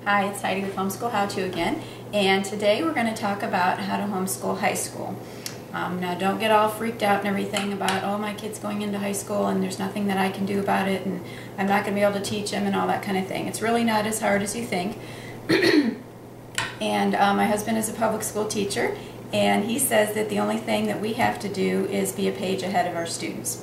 Hi, it's Heidi with Homeschool How To again, and today we're going to talk about how to homeschool high school. Now don't get all freaked out and everything about, oh, my kid's going into high school and there's nothing that I can do about it and I'm not going to be able to teach him and all that kind of thing. It's really not as hard as you think. And my husband is a public school teacher, and he says that the only thing that we have to do is be a page ahead of our students.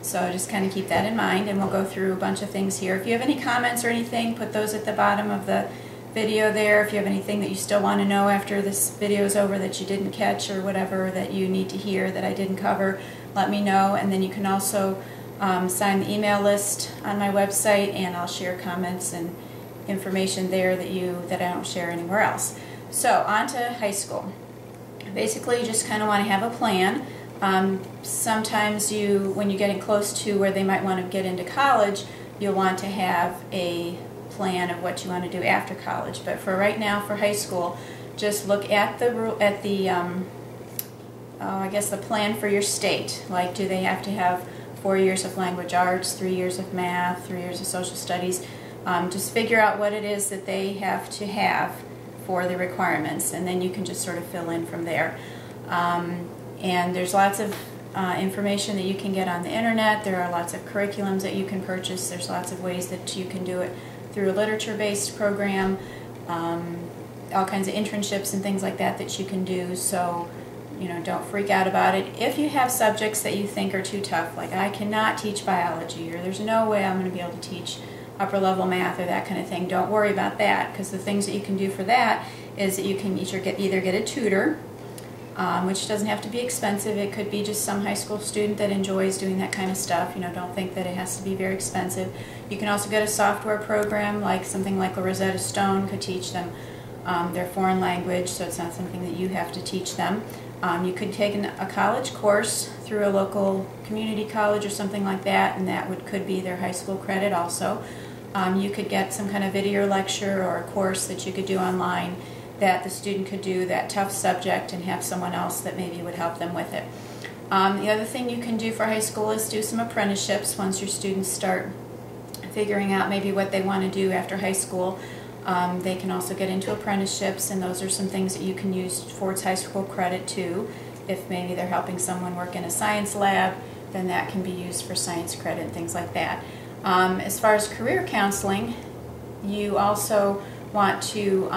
So just kind of keep that in mind, and we'll go through a bunch of things here. If you have any comments or anything, put those at the bottom of the video there. If you have anything that you still want to know after this video is over that you didn't catch or whatever that you need to hear that I didn't cover, let me know. And then you can also sign the email list on my website, and I'll share comments and information there that I don't share anywhere else. So on to high school. Basically, you just kind of want to have a plan. Sometimes when you're getting close to where they might want to get into college, you'll want to have a plan of what you want to do after college. But for right now, for high school, just look at the plan for your state. Like, do they have to have 4 years of language arts, 3 years of math, 3 years of social studies? Just figure out what it is that they have to have for the requirements, and then you can just sort of fill in from there. And there's lots of information that you can get on the internet. There are lots of curriculums that you can purchase. There's lots of ways that you can do it through a literature-based program, all kinds of internships and things like that that you can do. So, don't freak out about it. If you have subjects that you think are too tough, like I cannot teach biology, or there's no way I'm going to be able to teach upper level math or that kind of thing, don't worry about that, because the things that you can do for that is that you can either get a tutor, which doesn't have to be expensive. It could be just some high school student that enjoys doing that kind of stuff. Don't think that it has to be very expensive. You can also get a software program, like something like Rosetta Stone could teach them their foreign language, so it's not something that you have to teach them. You could take a college course through a local community college or something like that, and that could be their high school credit also. You could get some kind of video lecture or a course that you could do online that the student could do that tough subject and have someone else that maybe would help them with it. The other thing you can do for high school is do some apprenticeships once your students start figuring out maybe what they want to do after high school. They can also get into apprenticeships, and those are some things that you can use towards high school credit too. If maybe they're helping someone work in a science lab, then that can be used for science credit and things like that. As far as career counseling, you also want to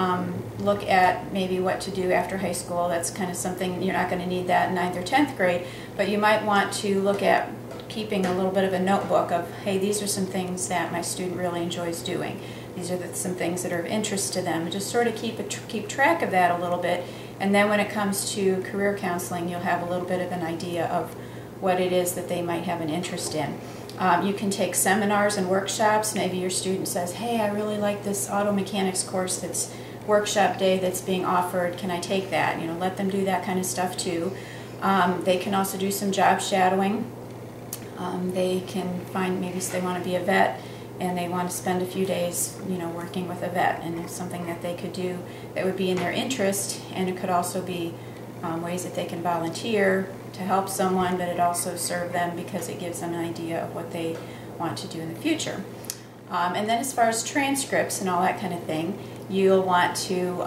look at maybe what to do after high school. That's kind of something, you're not going to need that in 9th or 10th grade, but you might want to look at keeping a little bit of a notebook of, hey, these are some things that my student really enjoys doing. These are some things that are of interest to them. Just sort of keep track of that a little bit, and then when it comes to career counseling, you'll have a little bit of an idea of what it is that they might have an interest in. You can take seminars and workshops. Maybe your student says, hey, I really like this auto mechanics course that's workshop day that's being offered. Can I take that? Let them do that kind of stuff too. They can also do some job shadowing. They can find, maybe they want to be a vet and they want to spend a few days, working with a vet, and it's something that they could do that would be in their interest, and it could also be ways that they can volunteer to help someone, but it also serves them because it gives them an idea of what they want to do in the future. And then as far as transcripts and all that kind of thing, you'll want to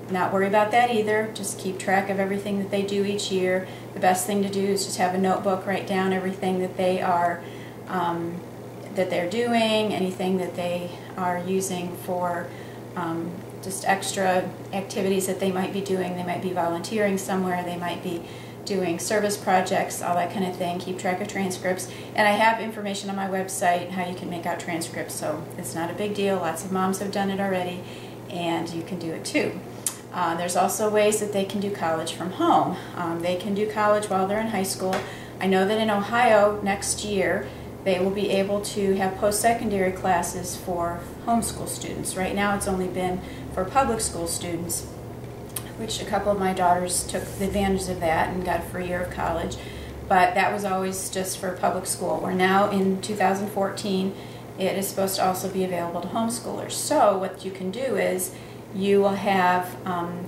not worry about that either. Just keep track of everything that they do each year. The best thing to do is just have a notebook, write down everything that they're doing, anything that they are using for just extra activities that they might be doing. They might be volunteering somewhere, they might be doing service projects, all that kind of thing. Keep track of transcripts. And I have information on my website how you can make out transcripts, so it's not a big deal. Lots of moms have done it already, and you can do it too. There's also ways that they can do college from home. They can do college while they're in high school. I know that in Ohio next year they will be able to have post-secondary classes for homeschool students. Right now it's only been for public school students, which a couple of my daughters took advantage of that and got a free year of college. But that was always just for public school. We're now in 2014. It is supposed to also be available to homeschoolers. So what you can do is you will have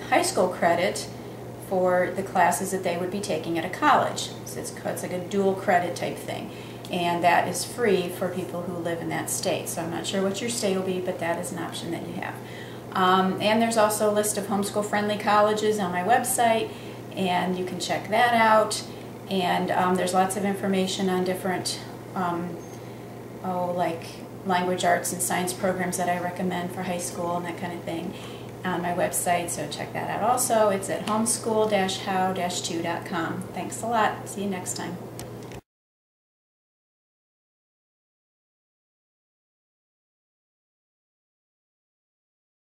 high school credit for the classes that they would be taking at a college. So it's like a dual credit type thing. And that is free for people who live in that state. So I'm not sure what your state will be, but that is an option that you have. And there's also a list of homeschool-friendly colleges on my website, and you can check that out. And there's lots of information on different, like language arts and science programs that I recommend for high school and that kind of thing on my website, so check that out also. It's at homeschool-how-2.com. Thanks a lot. See you next time.